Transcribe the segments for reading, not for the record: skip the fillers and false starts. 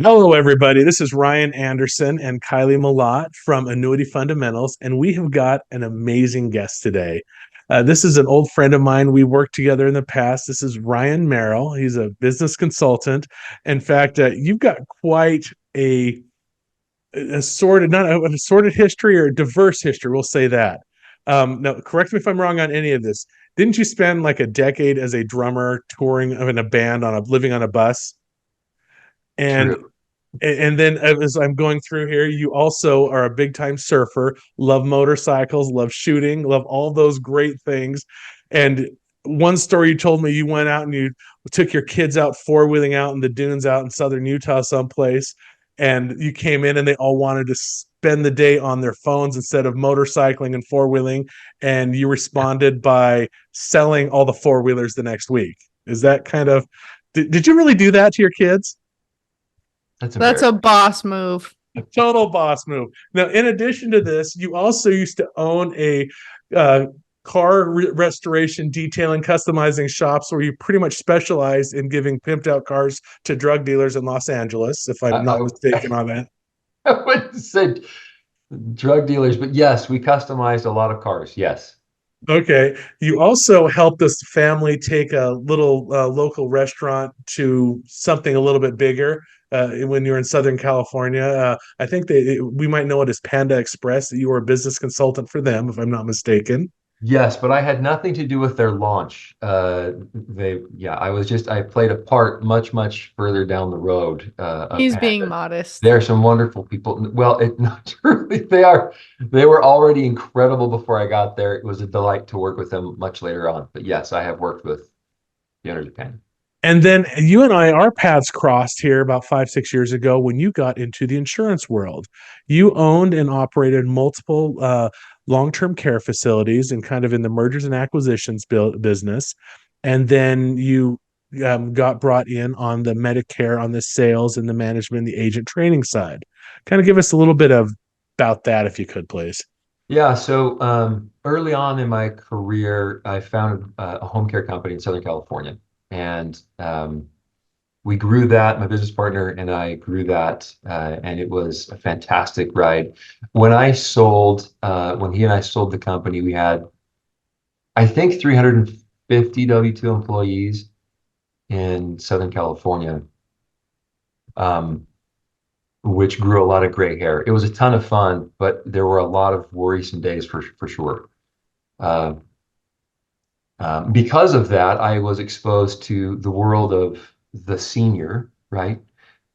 Hello, everybody. This is Ryan Anderson and Kylie Malott from Annuity Fundamentals, and we have got an amazing guest today. This is an old friend of mine. We worked together in the past. This is Ryan Merrill. He's a business consultant. In fact, you've got quite a sorted, not a sorted history or a diverse history. We'll say that. Now, correct me if I'm wrong on any of this. Didn't you spend like a decade as a drummer touring in a band living on a bus? And True. and then as I'm going through here, you also are a big time surfer, love motorcycles, love shooting, love all those great things. And one story you told me, you went out and you took your kids out four-wheeling out in the dunes out in southern Utah someplace, and you came in and they all wanted to spend the day on their phones instead of motorcycling and four-wheeling, and you responded by selling all the four-wheelers the next week. Is that kind of did you really do that to your kids? That's That's a embarrassing. boss move. Total boss move. Now, in addition to this, you also used to own a uh, car restoration, detailing, customizing shops where you pretty much specialized in giving pimped out cars to drug dealers in Los Angeles, if I'm not I, mistaken on that. I wouldn't say drug dealers, but yes, we customized a lot of cars. Yes. Okay. You also helped this family take a little local restaurant to something a little bit bigger when you were in Southern California. I think we might know it as Panda Express. That you were a business consultant for them, if I'm not mistaken. Yes, but I had nothing to do with their launch. I played a part much further down the road of He's being Panda. modest. There are some wonderful people. Well, not truly, they were already incredible before I got there. It was a delight to work with them much later on. But yes, I have worked with the owners of Panda. And then you and our paths crossed here about 5, 6 years ago when you got into the insurance world. You owned and operated multiple long-term care facilities and kind of in the mergers and acquisitions business. And then you got brought in on the Medicare, on the sales and the management, the agent training side. Kind of give us a little bit of about that, if you could, please. Yeah, so early on in my career, I founded a home care company in Southern California, and we grew that. My business partner and I grew that, and it was a fantastic ride. When he and I sold the company, we had, I think, 350 W-2 employees in Southern California, um, which grew a lot of gray hair. It was a ton of fun, but there were a lot of worrisome days for sure. Uh, because of that, I was exposed to the world of the senior, right?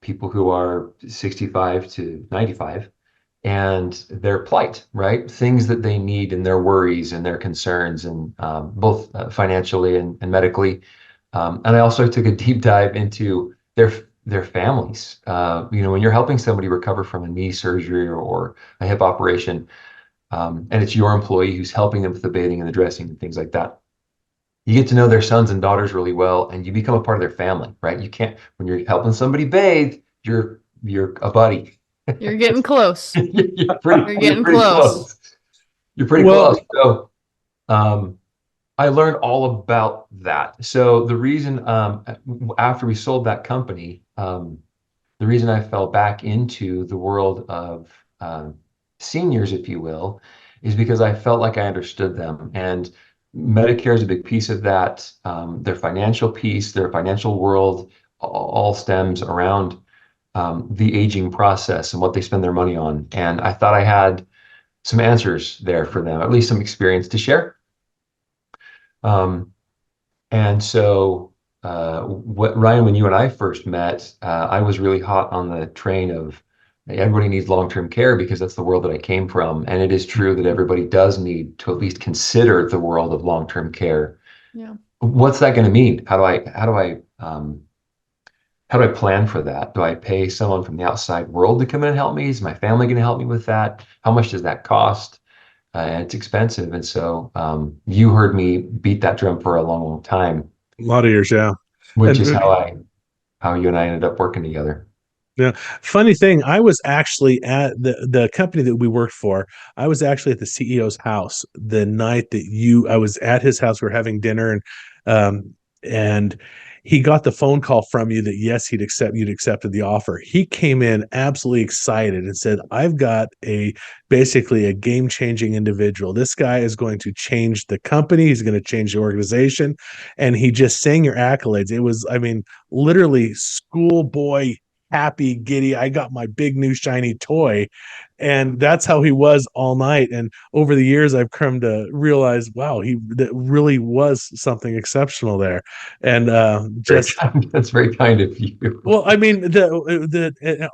People who are 65 to 95 and their plight, right? Things that they need and their worries and their concerns, and both financially and medically. And I also took a deep dive into their families. When you're helping somebody recover from a knee surgery or a hip operation, and it's your employee who's helping them with the bathing and the dressing and things like that, you get to know their sons and daughters really well, and you become a part of their family, right? You can't, when you're helping somebody bathe, you're a buddy. You're getting close. You're You're getting pretty close. close. You're pretty Well, close. So I learned all about that. So the reason after we sold that company, the reason I fell back into the world of seniors, if you will, is because I felt like I understood them. And Medicare is a big piece of that. Their financial piece, their financial world all stems around the aging process and what they spend their money on. And I thought I had some answers there for them, at least some experience to share. And so, Ryan, when you and I first met, I was really hot on the train of everybody needs long-term care because that's the world that I came from. And it is true that everybody does need to at least consider the world of long-term care. Yeah. What's that going to mean? How do I plan for that? Do I pay someone from the outside world to come in and help me? Is my family going to help me with that? How much does that cost? And it's expensive. And so you heard me beat that drum for a long time, a lot of years, yeah. which And is how you and I ended up working together. yeah, funny thing, I was actually at the company that we worked for. I was actually at the CEO's house the night that I was at his house. We were having dinner, and he got the phone call from you that yes, you'd accepted the offer. He came in absolutely excited and said, I've got basically a game-changing individual. This guy is going to change the company, he's going to change the organization. And he just sang your accolades. It was, I mean, literally schoolboy happy, giddy. I got my big new shiny toy. And that's how he was all night. And over the years, I've come to realize, wow, that really was something exceptional there. And That's very kind of you. well, I mean,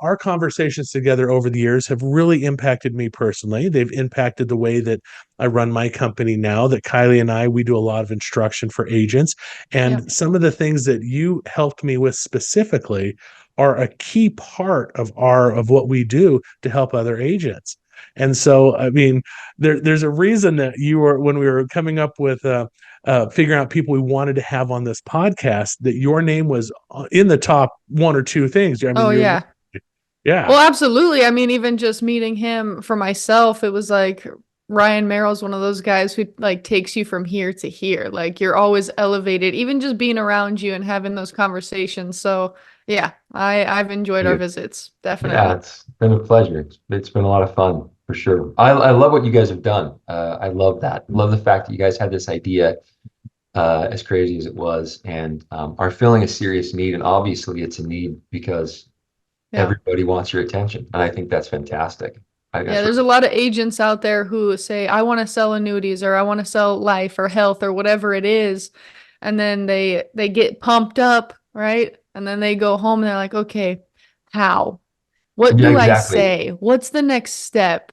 our conversations together over the years have really impacted me personally. They've impacted the way that I run my company now. That Kylie and we do a lot of instruction for agents, and Yep. some of the things that you helped me with specifically are a key part of what we do to help other agents. And so, I mean, there's a reason that you were when we were coming up with figuring out people we wanted to have on this podcast, that your name was in the top one or two things. I mean, Oh, yeah. yeah, Well, absolutely. I mean, even just meeting him for myself, it was like Ryan Merrill is one of those guys who like takes you from here to here. Like you're always elevated, even just being around you and having those conversations. So yeah, I've enjoyed our visits. Yeah, Definitely. it's been a pleasure. It's been a lot of fun for sure. I love what you guys have done. I love that. Love the fact that you guys had this idea, as crazy as it was, and are filling a serious need. And obviously, it's a need because Yeah. everybody wants your attention, and I think that's fantastic. Yeah, That's there's a lot of agents out there who say, I want to sell annuities or I want to sell life or health or whatever it is. And then they get pumped up, right? And then they go home and they're like, okay, how? What yeah, do I exactly. say? What's the next step?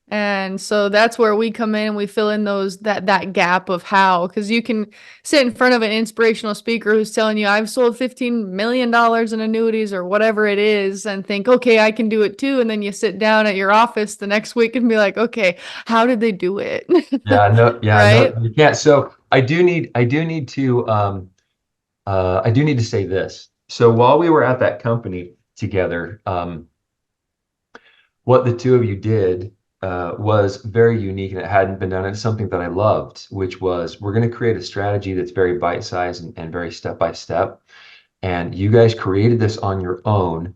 And so that's where we come in and we fill in that gap of how, because you can sit in front of an inspirational speaker who's telling you I've sold $15 million in annuities or whatever it is and think, okay, I can do it too. And then you sit down at your office the next week and be like, okay, how did they do it? Yeah, no, Right? you can't. So I do need to say this. So while we were at that company together, what the two of you did was very unique and it hadn't been done. It's something that I loved, which was we're going to create a strategy that's very bite-sized and very step by step. And you guys created this on your own,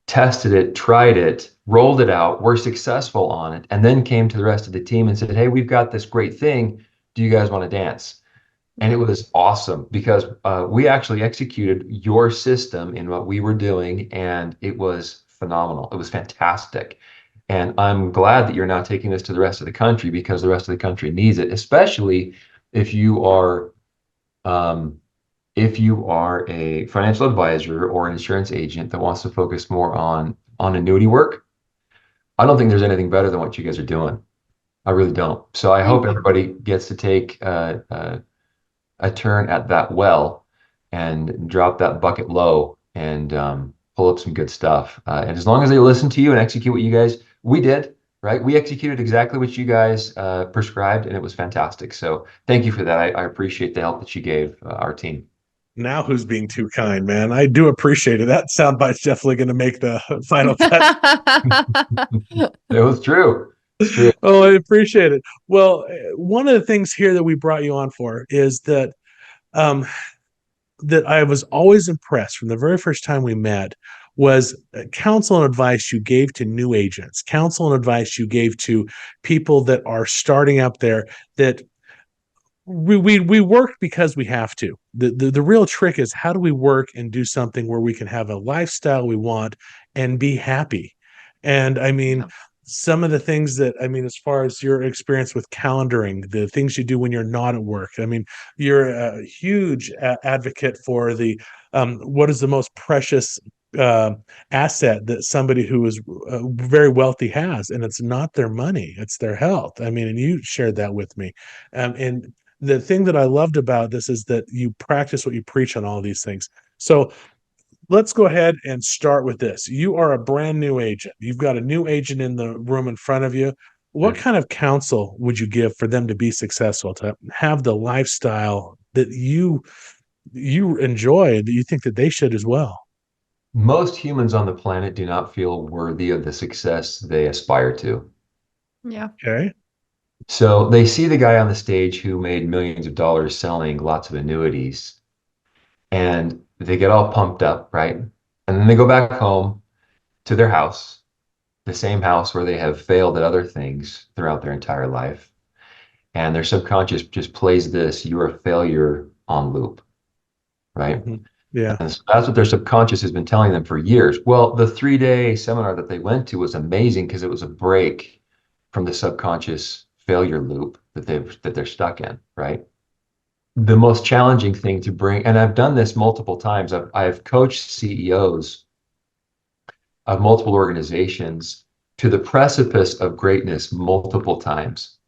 tested it, tried it, rolled it out, were successful on it, and then came to the rest of the team and said, hey, we've got this great thing. Do you guys want to dance? And it was awesome because we actually executed your system in what we were doing, and it was phenomenal. It was fantastic. And I'm glad that you're now taking this to the rest of the country because the rest of the country needs it, especially if you are a financial advisor or an insurance agent that wants to focus more on annuity work. I don't think there's anything better than what you guys are doing. I really don't. So I hope Thank you. everybody gets to take a turn at that well and drop that bucket low and pull up some good stuff. And as long as they listen to you and execute what you guys, we did, right? We executed exactly what you guys prescribed, and it was fantastic. So thank you for that. I appreciate the help that you gave our team. now who's being too kind, man? I do appreciate it. That soundbite's definitely going to make the final cut. It was true. It's true. Oh, I appreciate it. Well, one of the things here that we brought you on for is um, that I was always impressed from the very first time we met was counsel and advice you gave to new agents, counsel and advice you gave to people that are starting up there, that we work because we have to. The real trick is, how do we work and do something where we can have a lifestyle we want and be happy? And I mean, Yeah. some of the things that, I mean, as far as your experience with calendaring, the things you do when you're not at work, I mean, you're a huge advocate for the what is the most precious uh, asset that somebody who is very wealthy has, and it's not their money, it's their health. I mean, and you shared that with me. And the thing that I loved about this is that you practice what you preach on all of these things. So let's go ahead and start with this. You are a brand new agent. You've got a new agent in the room in front of you. What kind of counsel would you give for them to be successful, to have the lifestyle that you enjoy, that you think that they should as well? Most humans on the planet do not feel worthy of the success they aspire to. Yeah. Okay. So they see the guy on the stage who made millions of dollars selling lots of annuities, and they get all pumped up, right? And then they go back home to their house, the same house where they have failed at other things throughout their entire life. And their subconscious just plays this, "you're a failure" on loop, right? Mhm. Yeah. And so that's what their subconscious has been telling them for years. Well, the 3-day seminar that they went to was amazing because it was a break from the subconscious failure loop that they're stuck in, right? The most challenging thing to bring, and I've done this multiple times. I've coached CEOs of multiple organizations to the precipice of greatness multiple times,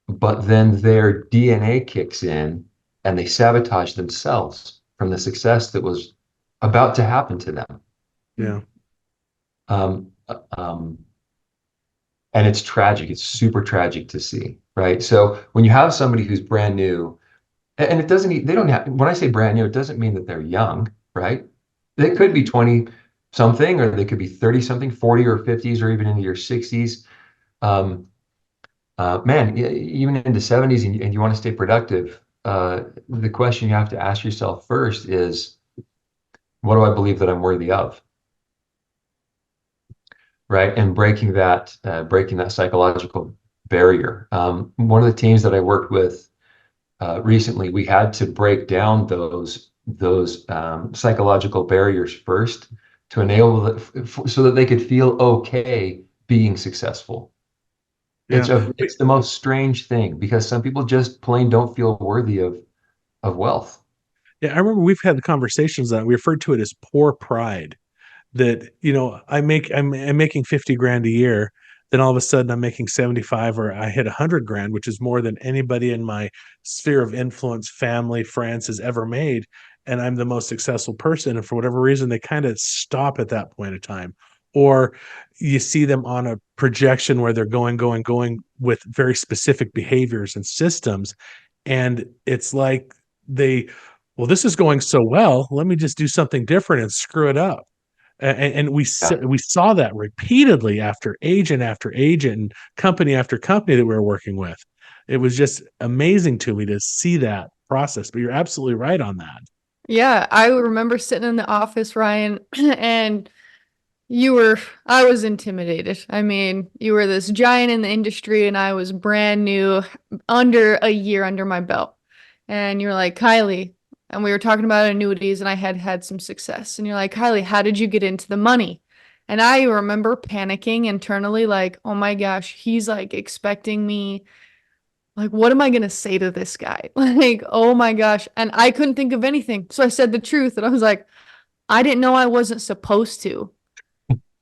but then their DNA kicks in and they sabotage themselves from the success that was about to happen to them. Yeah. Um, um, and it's tragic. It's super tragic to see, right? So when you have somebody who's brand new, and it doesn't, they don't have, when I say brand new, it doesn't mean that they're young, right? They could be 20 something, or they could be 30 something, 40 or 50s, or even into your 60s. Um, Man, even into 70s, and you want to stay productive, the question you have to ask yourself first is, what do I believe that I'm worthy of? Right? And breaking that psychological barrier. One of the teams that I worked with recently, we had to break down those psychological barriers first to enable so that they could feel okay being successful. Yeah. It's the most strange thing because some people just plain don't feel worthy of wealth. Yeah. I remember we've had conversations that we referred to it as poor pride. That, I'm making 50 grand a year, then all of a sudden I'm making 75, or I hit 100 grand, which is more than anybody in my sphere of influence, family, friends has ever made, and I'm the most successful person. And for whatever reason, they kind of stop at that point of time. Or you see them on a projection where they're going with very specific behaviors and systems, and it's like they, well, this is going so well, let me just do something different and screw it up. And Yeah. we saw that repeatedly after agent and company after company that we were working with. It was just amazing to me to see that process. But you're absolutely right on that. Yeah, I remember sitting in the office, Ryan, and I was intimidated. I mean, you were this giant in the industry and I was brand new, under a year under my belt. And you're like, Kylie, and we were talking about annuities and I had had some success. And you're like, Kylie, how did you get into the money? And I remember panicking internally, like, oh my gosh, he's like expecting me. Like, what am I going to say to this guy? Like, oh my gosh. And I couldn't think of anything. So I said the truth and I was like, I didn't know I wasn't supposed to.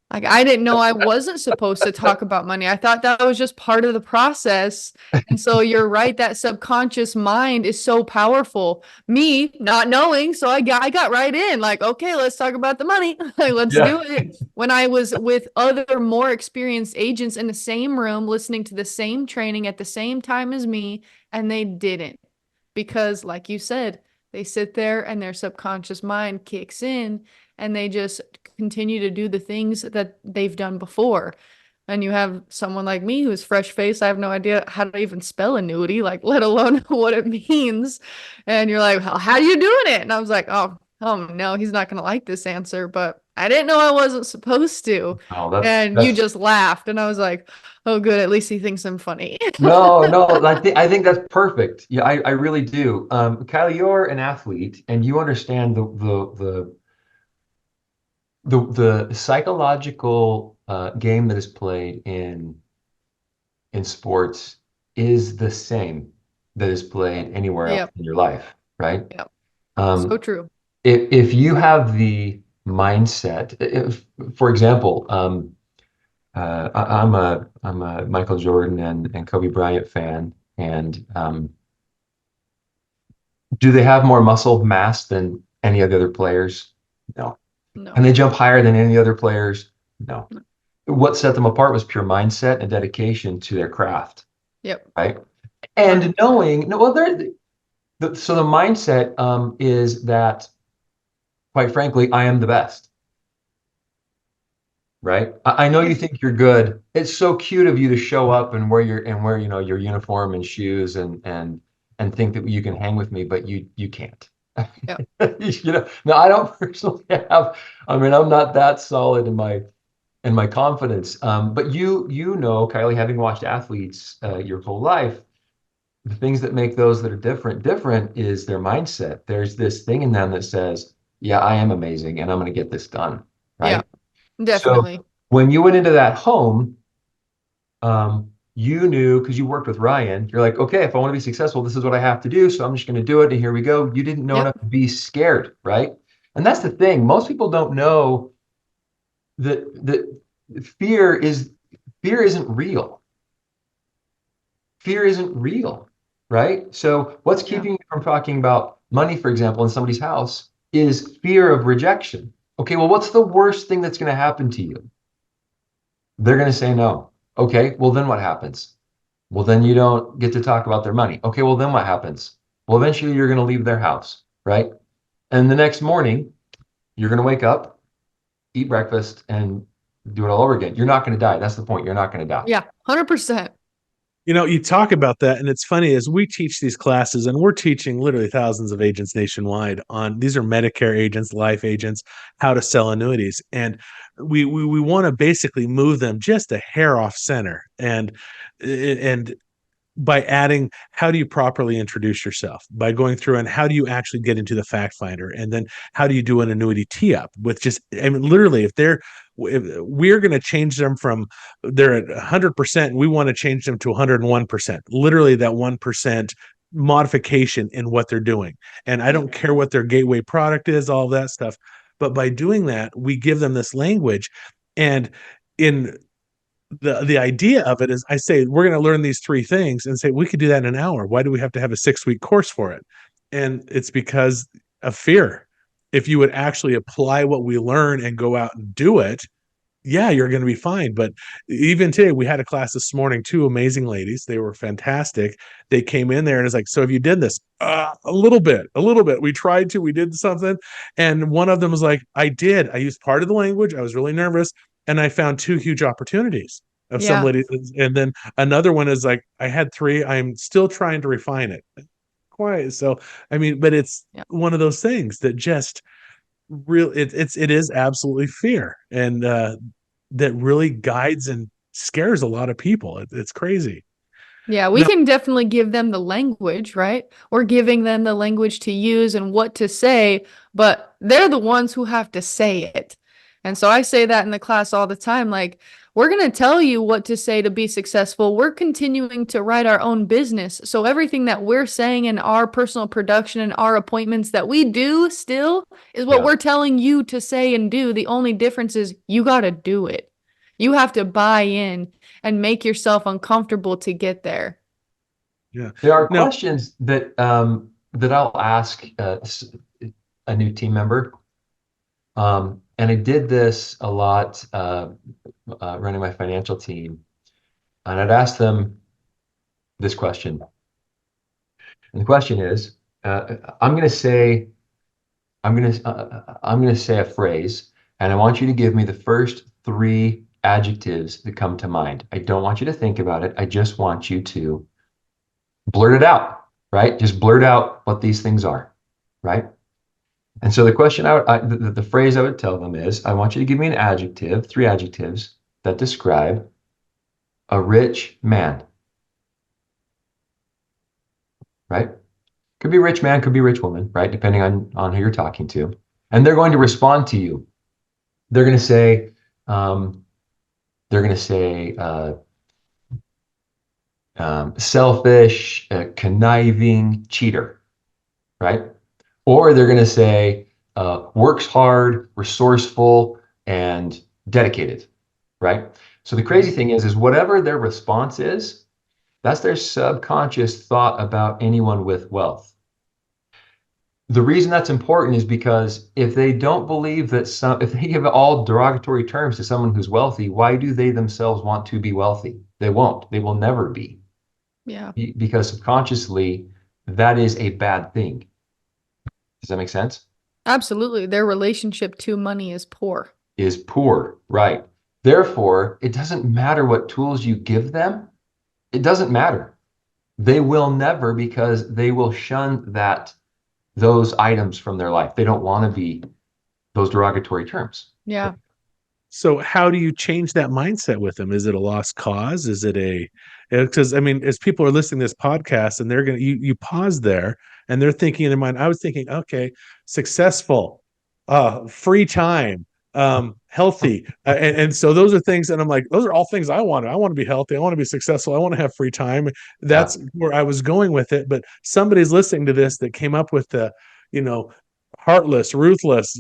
Like, I didn't know I wasn't supposed to talk about money. I thought that was just part of the process. And so you're right, that subconscious mind is so powerful. Me not knowing, so I got right in, like, okay, let's talk about the money. Like, let's do Yeah. it. When I was with other more experienced agents in the same room, listening to the same training at the same time as me, and they didn't. Because, like you said, they sit there and their subconscious mind kicks in and they just continue to do the things that they've done before. And you have someone like me who's fresh faced. I have no idea how to even spell annuity, like let alone what it means. And you're like, how are you doing it? And I was like, oh no, he's not going to like this answer, but I didn't know I wasn't supposed to. Oh, And you that's just laughed. And I was like, oh, good. At least he thinks I'm funny. no. I think that's perfect. Yeah, I really do. Kylie, you're an athlete, and you understand the psychological game that is played in sports is the same that is played anywhere else Yep. in your life, right? Yep. So Um, true. if you have the mindset, for example, I'm a Michael Jordan and Kobe Bryant fan, and do they have more muscle mass than any of the other players? No. Can No. they jump higher than any other players? No. What set them apart was pure mindset and dedication to their craft, Yep. right? And knowing, no, well, so the mindset is that, quite frankly, I am the best, right? I know you think you're good. It's so cute of you to show up and wear your uniform and shoes and think that you can hang with me, but you can't. Yep. Now I don't personally have, I mean, I'm not that solid in my confidence. But you know, Kylie, having watched athletes your whole life, the things that make those that are different is their mindset. There's this thing in them that says, yeah, I am amazing and I'm going to get this done. Yeah, Right. So definitely. when you went into that home, you knew because you worked with Ryan, you're like, okay, if I want to be successful, this is what I have to do. So I'm just going to do it. And here we go. You didn't know Yep. enough to be scared. Right. And that's the thing. Most people don't know that fear isn't real. Fear isn't real, right? So what's Yeah. keeping you from talking about money, for example, in somebody's house is fear of rejection. Okay, well, what's the worst thing that's going to happen to you? They're going to say no. Okay, well, then what happens? Well, then you don't get to talk about their money. Okay, well, then what happens? Well, eventually you're going to leave their house, right? And the next morning, you're going to wake up, eat breakfast, and do it all over again. You're not going to die. That's the point. You're not going to die. Yeah, 100%. You know, you talk about that, and it's funny as we teach these classes, and we're teaching literally thousands of agents nationwide on these are Medicare agents, life agents, how to sell annuities, and we want to basically move them just a hair off center, and by adding how do you properly introduce yourself by going through and how do you actually get into the fact finder and then how do you do an annuity tee up with just I mean literally if we're going to change them from they're at 100% we want to change them to 101%, literally that 1% modification in what they're doing. And I don't care what their gateway product is, all of that stuff, but by doing that we give them this language. And in the idea of it is I say we're going to learn these three things and say we could do that in an hour. Why do we have to have a 6-week course for it? And it's because of fear. If you would actually apply what we learn and go out and do it, yeah, you're going to be fine. But even today, we had a class this morning, two amazing ladies. They were fantastic. They came in there and it's like, so if you did this, a little bit. We tried to, we did something. And one of them was like, I did. I used part of the language. I was really nervous. And I found two huge opportunities of some Yeah. ladies. And then another one is like, I had three. I'm still trying to refine it. Quite. So, I mean, but it's one of those things that just it is absolutely fear. And, that really guides and scares a lot of people. It's crazy. Yeah, we Now, can definitely give them the language, right? We're giving them the language to use and what to say, but they're the ones who have to say it. And so I say that in the class all the time, like, we're going to tell you what to say to be successful. We're continuing to write our own business. So everything that we're saying in our personal production and our appointments that we do still is what we're telling you to say and do. The only difference is you got to do it. You have to buy in and make yourself uncomfortable to get there. Yeah. There are questions that that I'll ask a new team member. And I did this a lot running my financial team. And I'd ask them this question. And the question is, I'm going to say a phrase, and I want you to give me the first 3 adjectives that come to mind. I don't want you to think about it. I just want you to blurt it out, right? Just blurt out what these things are, right? And so the question the phrase I would tell them is, I want you to give me an adjective, 3 adjectives that describe a rich man, right? Could be rich man, could be rich woman, right? Depending on who you're talking to. And they're going to respond to you. They're going to say, selfish, conniving, cheater, right? Or they're going to say, works hard, resourceful, and dedicated, right? So the crazy thing is whatever their response is, that's their subconscious thought about anyone with wealth. The reason that's important is because if they don't believe that if they give all derogatory terms to someone who's wealthy, why do they themselves want to be wealthy? They won't. They will never be. Yeah. Because subconsciously, that is a bad thing. Does that make sense? Absolutely. Their relationship to money is poor. Is poor, right. Therefore, it doesn't matter what tools you give them. It doesn't matter. They will never, because they will shun that those items from their life. They don't want to be those derogatory terms. Yeah. So how do you change that mindset with them? Is it a lost cause? Is it because I mean, as people are listening to this podcast and they're going to, you pause there and they're thinking in their mind, I was thinking, okay, successful, free time, healthy. And so those are things that I'm like, those are all things I want. I want to be healthy. I want to be successful. I want to have free time. That's where I was going with it. But somebody's listening to this that came up with the, you know, heartless, ruthless,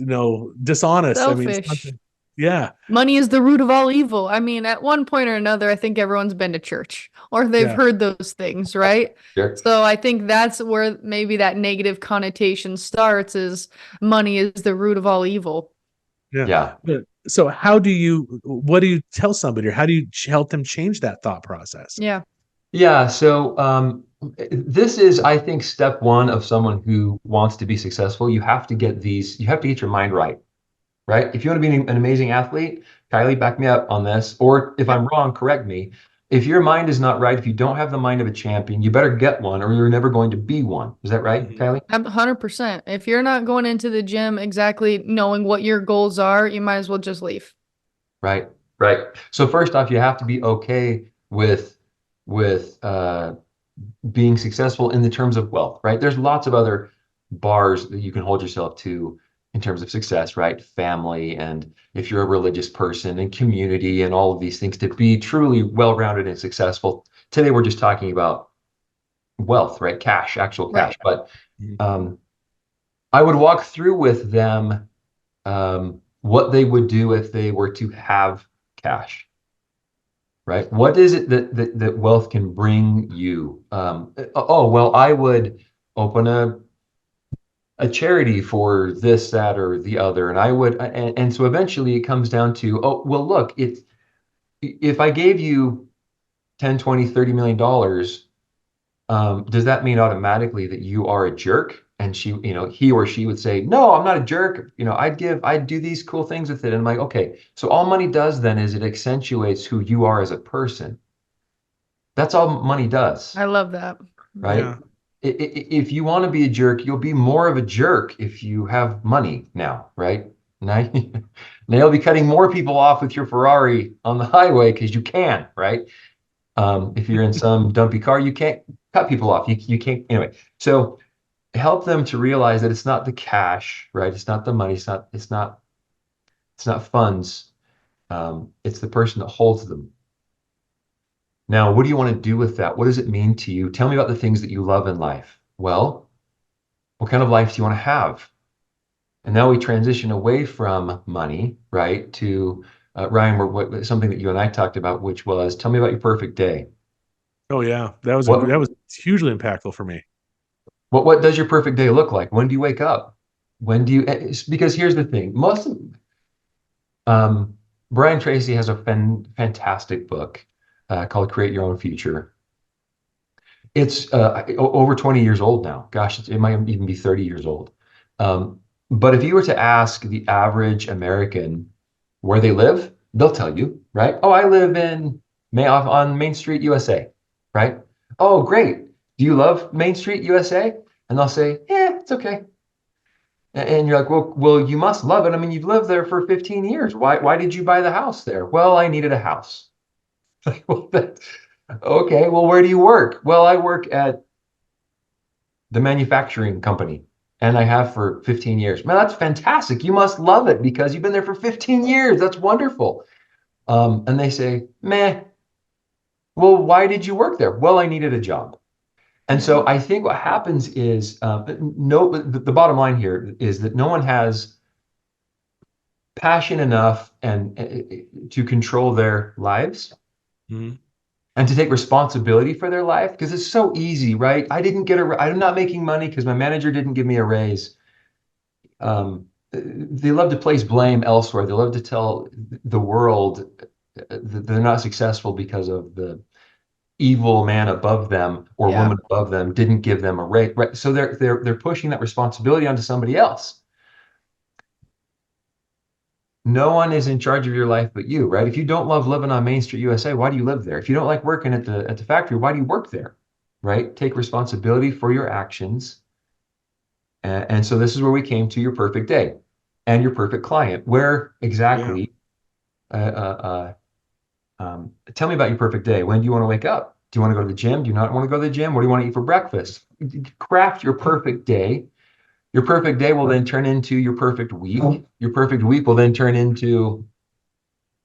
dishonest. I mean, Selfish. yeah. Money is the root of all evil. I mean, at one point or another, I think everyone's been to church or they've Yeah. heard those things, right? Sure. So I think that's where maybe that negative connotation starts, is money is the root of all evil. Yeah. So what do you tell somebody, or how do you help them change that thought process? Yeah. Yeah. So this is, I think, step one of someone who wants to be successful. You have to get your mind right. Right? If you want to be an amazing athlete, Kylie, back me up on this. Or if I'm wrong, correct me. If your mind is not right, if you don't have the mind of a champion, you better get one, or you're never going to be one. Is that right, Kylie? 100%. If you're not going into the gym exactly knowing what your goals are, you might as well just leave. Right. Right. So first off, you have to be okay with being successful in the terms of wealth, right? There's lots of other bars that you can hold yourself to in terms of success, right? Family, and if you're a religious person, and community, and all of these things to be truly well-rounded and successful. Today, we're just talking about wealth, right? Cash, actual cash. Right. But I would walk through with them what they would do if they were to have cash, right? What is it that wealth can bring you? Well, I would open a charity for this, that, or the other. And I would, and so eventually it comes down to, oh, well, look, if I gave you 10, 20, $30 million, does that mean automatically that you are a jerk? And he or she would say, no, I'm not a jerk. I'd do these cool things with it. And I'm like, okay, so all money does then is it accentuates who you are as a person. That's all money does. I love that. Right? Yeah. If you want to be a jerk, you'll be more of a jerk if you have money now, right? Now you'll be cutting more people off with your Ferrari on the highway because you can, right? If you're in some dumpy car, you can't cut people off. You can't, anyway. So help them to realize that it's not the cash, right? It's not the money. It's not funds. It's the person that holds them. Now, what do you want to do with that? What does it mean to you? Tell me about the things that you love in life. Well, what kind of life do you want to have? And now we transition away from money, right, to Ryan, something that you and I talked about, which was, tell me about your perfect day. Oh yeah, that was hugely impactful for me. What does your perfect day look like? When do you wake up? Because here's the thing, Brian Tracy has a fantastic book called Create Your Own Future. It's over 20 years old now. Gosh, it might even be 30 years old. But if you were to ask the average American where they live, they'll tell you, right? Oh, I live on Main Street, USA, right? Oh, great. Do you love Main Street, USA? And they'll say, yeah, it's okay. And you're like, well, you must love it. I mean, you've lived there for 15 years. Why did you buy the house there? Well, I needed a house. Okay, well, where do you work? Well, I work at the manufacturing company, and I have for 15 years. Man, that's fantastic. You must love it because you've been there for 15 years. That's wonderful. And they say, meh. Well, why did you work there? Well, I needed a job. And so I think what happens is, the bottom line here is that no one has passion enough and to control their lives. Mm-hmm. And to take responsibility for their life, because it's so easy, right? I'm not making money because my manager didn't give me a raise. They love to place blame elsewhere. They love to tell the world that they're not successful because of the evil man above them or woman above them didn't give them a raise. Right? So they're pushing that responsibility onto somebody else. No one is in charge of your life but you, right? If you don't love living on Main Street, USA, why do you live there? If you don't like working at the factory, why do you work there, right? Take responsibility for your actions And so this is where we came to your perfect day and your perfect client. Where exactly, tell me about your perfect day. When do you want to wake up? Do you want to go to the gym? Do you not want to go to the gym? What do you want to eat for breakfast? Craft your perfect day. Your perfect day will then turn into your perfect week. Your perfect week will then turn into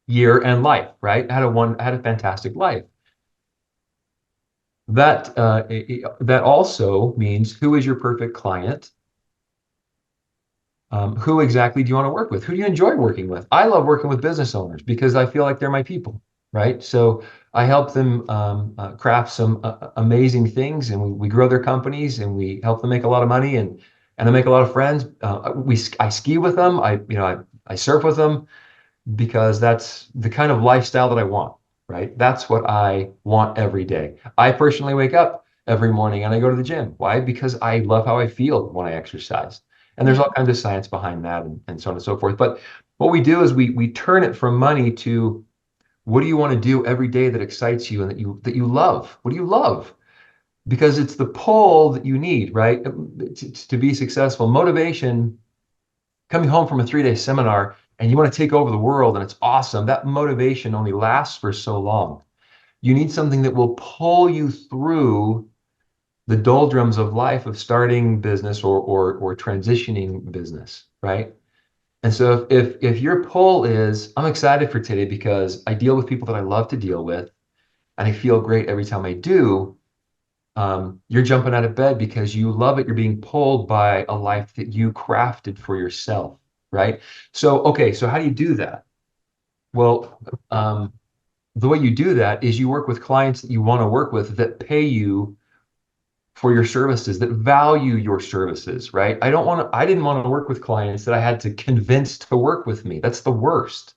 year and life, right? I had a fantastic life. That also means, who is your perfect client? Who exactly do you want to work with? Who do you enjoy working with? I love working with business owners because I feel like they're my people, right? So I help them craft some amazing things, and we grow their companies, and we help them make a lot of money, and I make a lot of friends. I ski with them. I surf with them, because that's the kind of lifestyle that I want, right? That's what I want every day. I personally wake up every morning and I go to the gym. Why? Because I love how I feel when I exercise. And there's all kinds of science behind that, and so on and so forth. But what we do is we turn it from money to, what do you want to do every day that excites you and that you love? What do you love? Because it's the pull that you need, right? To be successful. Motivation, coming home from a 3-day seminar and you want to take over the world and it's awesome, that motivation only lasts for so long. You need something that will pull you through the doldrums of life, of starting business or transitioning business, right? And so if your pull is, I'm excited for today because I deal with people that I love to deal with and I feel great every time I do, you're jumping out of bed because you love it. You're being pulled by a life that you crafted for yourself, right? So, okay, so how do you do that? Well, the way you do that is you work with clients that you want to work with, that pay you for your services, that value your services, right? I didn't want to work with clients that I had to convince to work with me. That's the worst.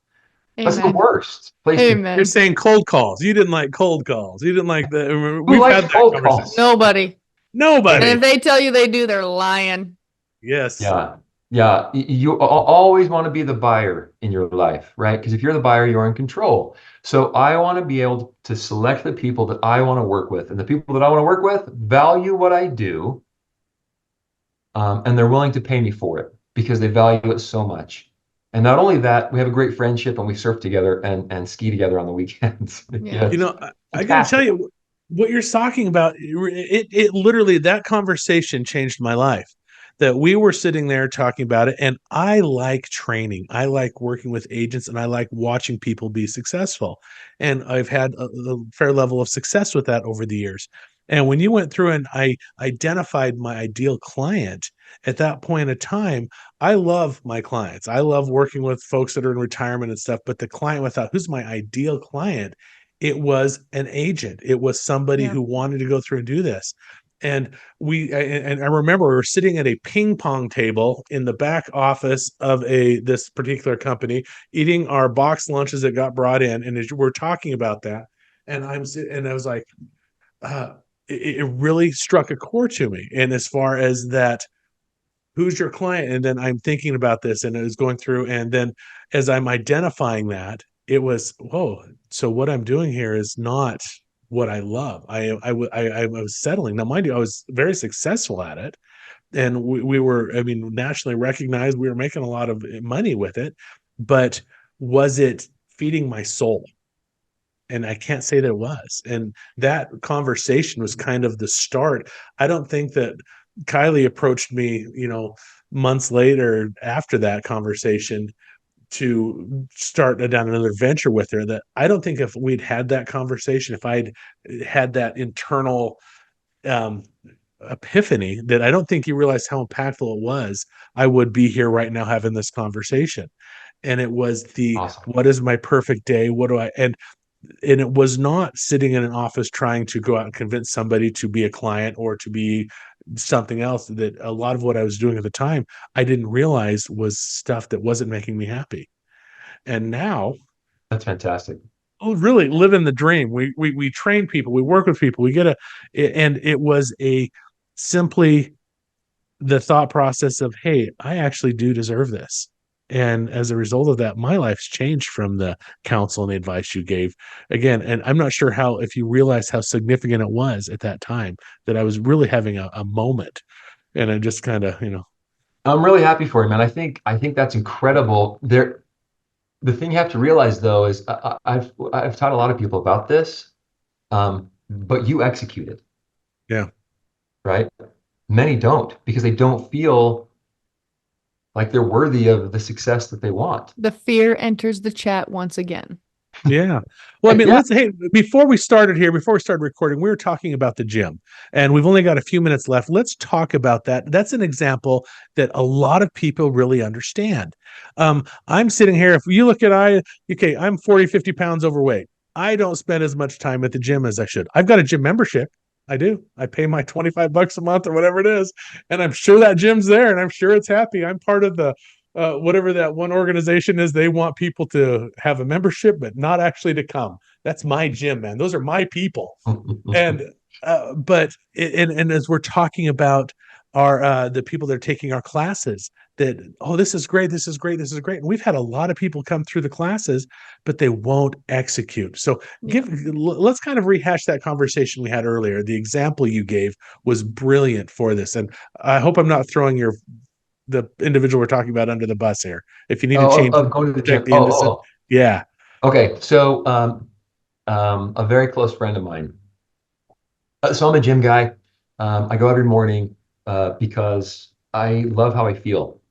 That's the Amen. worst place to be. You're Amen. saying cold calls. You didn't like cold calls. You didn't like the. Who We've likes had that cold conversation. calls? Nobody. And Nobody. if they tell you they do, they're lying. Yes. Yeah. Yeah. You always want to be the buyer in your life, right? Because if you're the buyer, you're in control. So I want to be able to select the people that I want to work with. And the people that I want to work with value what I do. And they're willing to pay me for it because they value it so much. And not only that, we have a great friendship and we surf together and ski together on the weekends. Yeah. You know, I got to tell you, what you're talking about, it literally, that conversation changed my life. That we were sitting there talking about it, and I like training. I like working with agents, and I like watching people be successful. And I've had a fair level of success with that over the years. And when you went through and I identified my ideal client at that point in time, I love my clients. I love working with folks that are in retirement and stuff. But the client, without, who's my ideal client? It was an agent. It was somebody Yeah. who wanted to go through and do this. And I remember we were sitting at a ping pong table in the back office of this particular company, eating our box lunches that got brought in, and as we're talking about that, and I was like, it really struck a chord to me. And as far as that, who's your client? And then I'm thinking about this, and it was going through, and then as I'm identifying that, it was, whoa, so what I'm doing here is not what I love. I was settling. Now, mind you, I was very successful at it, and we were, I mean, nationally recognized. We were making a lot of money with it, but was it feeding my soul? And I can't say that it was. And that conversation was kind of the start. I don't think that Kylie approached me, months later after that conversation to start down another venture with her. That I don't think, if we'd had that conversation, if I'd had that internal um, epiphany, that I don't think you realized how impactful it was, I would be here right now having this conversation. And it was Awesome. what is my perfect day? What do I, and it was not sitting in an office trying to go out and convince somebody to be a client or to be something else. That a lot of what I was doing at the time, I didn't realize was stuff that wasn't making me happy. And now, That's fantastic. really living the dream. We train people, we work with people, and it was simply the thought process of, hey, I actually do deserve this. And as a result of that, my life's changed from the counsel and the advice you gave. Again, and I'm not sure if you realized how significant it was at that time, that I was really having a moment. And I just kind of, I'm really happy for you, man. I think that's incredible. The thing you have to realize though is I've taught a lot of people about this, but you execute it, yeah. right? Many don't because they don't feel like they're worthy of the success that they want. The fear enters the chat once again. Yeah. Well, I mean, Yeah. before we started recording, we were talking about the gym, and we've only got a few minutes left. Let's talk about that. That's an example that a lot of people really understand. I'm sitting here, if you look at I'm 40, 50 pounds overweight. I don't spend as much time at the gym as I should. I've got a gym membership. I do. I pay my $25 a month or whatever it is, and I'm sure that gym's there, and I'm sure it's happy. I'm part of the whatever that one organization is. They want people to have a membership, but not actually to come. That's my gym, man. Those are my people. And and as we're talking about our the people that are taking our classes, that this is great, this is great, this is great, and we've had a lot of people come through the classes, but they won't execute. So let's kind of rehash that conversation we had earlier. The example you gave was brilliant for this, and I hope I'm not throwing the individual we're talking about under the bus here. If you need to change Of going to the gym. the innocent, yeah. Okay. So, a very close friend of mine. So I'm a gym guy. I go every morning because I love how I feel.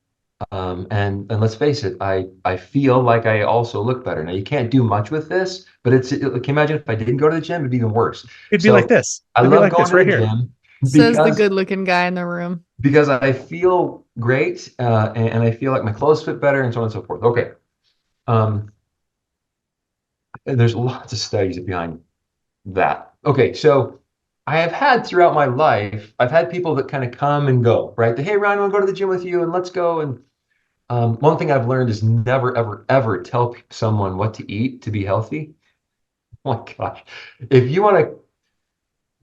And let's face it, I feel like I also look better. Now you can't do much with this, but can you imagine if I didn't go to the gym, it'd be even worse. It'd be like this. I It'd be love like going this to right the here. gym Says the good-looking guy in the room. because I feel great, and I feel like my clothes fit better, and so on and so forth. Okay. And there's lots of studies behind that. Okay, so I have had throughout my life, I've had people that kind of come and go, right? Hey, Ryan, I want to go to the gym with you, and let's go. And one thing I've learned is never, ever, ever tell someone what to eat to be healthy. Oh my gosh. If you want to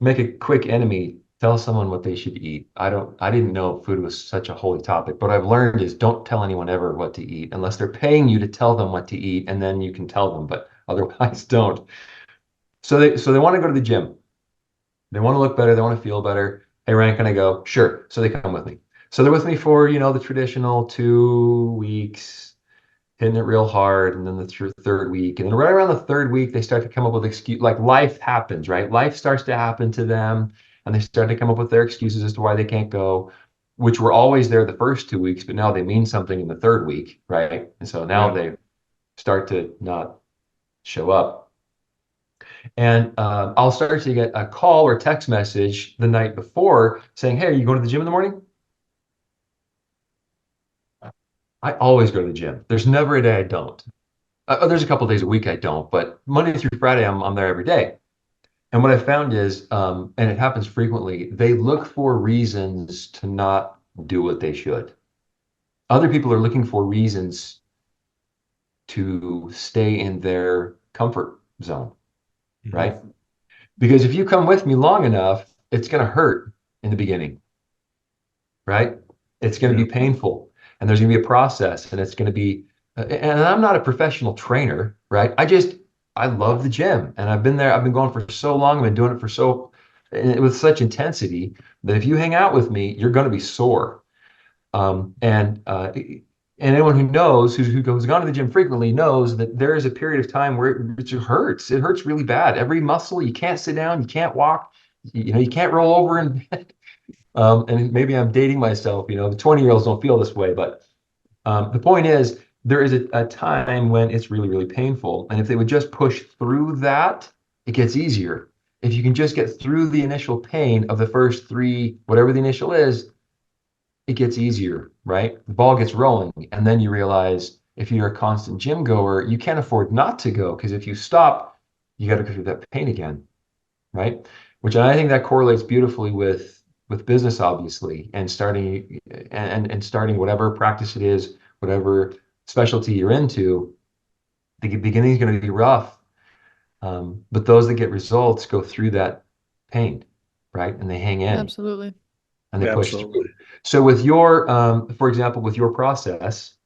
make a quick enemy, tell someone what they should eat. I didn't know food was such a holy topic, but what I've learned is don't tell anyone ever what to eat unless they're paying you to tell them what to eat, and then you can tell them, but otherwise don't. So they want to go to the gym. They want to look better. They want to feel better. Hey, Ryan, can I go? Sure. So they come with me. So they're with me for, the traditional 2 weeks, hitting it real hard. And then the third week. And then right around the third week, they start to come up with excuses. Like life happens, right? Life starts to happen to them. And they start to come up with their excuses as to why they can't go, which were always there the first 2 weeks, but now they mean something in the third week, right? And so now they start to not show up. And I'll start to get a call or text message the night before saying, hey, are you going to the gym in the morning? I always go to the gym. There's never a day I don't. There's a couple of days a week I don't, but Monday through Friday, I'm there every day. And what I found is, and it happens frequently, they look for reasons to not do what they should. Other people are looking for reasons to stay in their comfort zone. Right? Because if you come with me long enough, it's going to hurt in the beginning, right? It's going to be painful, and there's going to be a process, and it's going to be, and I'm not a professional trainer, right? I love the gym, and I've been there. I've been going for so long. I've been doing it with such intensity that if you hang out with me, you're going to be sore. And anyone who knows, who's gone to the gym frequently, knows that there is a period of time where it hurts. It hurts really bad. Every muscle, you can't sit down, you can't walk, you can't roll over in bed. And maybe I'm dating myself, the 20-year-olds don't feel this way, but the point is, there is a time when it's really, really painful. And if they would just push through that, it gets easier. If you can just get through the initial pain of the first 3, whatever the initial is, it gets easier, right? The ball gets rolling. And then you realize if you're a constant gym goer, you can't afford not to go, because if you stop, you got to go through that pain again, right? Which I think that correlates beautifully with business, obviously, and starting whatever practice it is, whatever specialty you're into. The beginning is going to be rough, but those that get results go through that pain, right? And they hang in. Absolutely. And they push through. So with your, for example, with your process,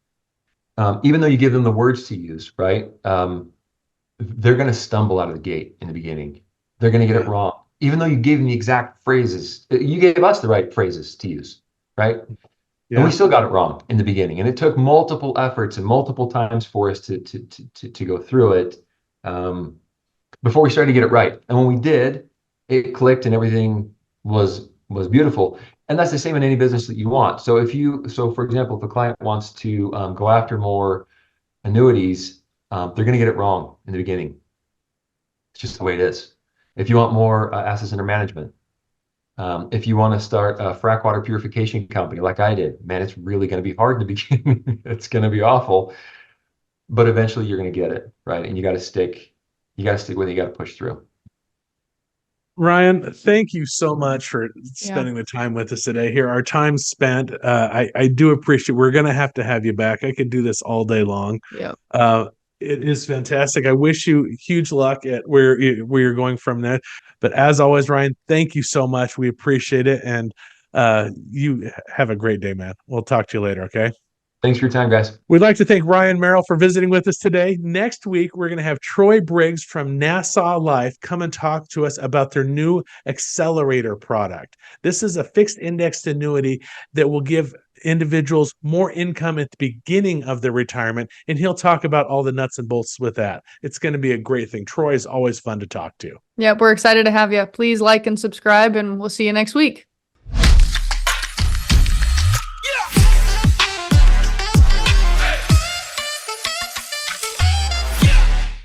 even though you give them the words to use, right? They're going to stumble out of the gate in the beginning. They're going to get it wrong. Even though you gave them the exact phrases, you gave us the right phrases to use. right? Yeah. And we still got it wrong in the beginning. And it took multiple efforts and multiple times for us to go through it before we started to get it right. And when we did, it clicked and everything was beautiful. And that's the same in any business that you want. So for example, if a client wants to go after more annuities, they're going to get it wrong in the beginning. It's just the way it is. If you want more assets under management, if you want to start a frac water purification company like I did, man, it's really going to be hard in the beginning. It's going to be awful, but eventually you're going to get it, right? And you got to stick with it. You got to push through. Ryan, thank you so much for spending the time with us today. Here, our time spent. I do appreciate. We're going to have you back. I could do this all day long. Yep. It is fantastic. I wish you huge luck at where you're going from there. But as always, Ryan, thank you so much. We appreciate it, and you have a great day, man. We'll talk to you later. Okay. Thanks for your time, guys. We'd like to thank Ryan Merrill for visiting with us today. Next week, we're going to have Troy Briggs from Nassau Life come and talk to us about their new Accelerator product. This is a fixed indexed annuity that will give individuals more income at the beginning of their retirement, and he'll talk about all the nuts and bolts with that. It's going to be a great thing. Troy is always fun to talk to. Yeah, we're excited to have you. Please like and subscribe, and we'll see you next week.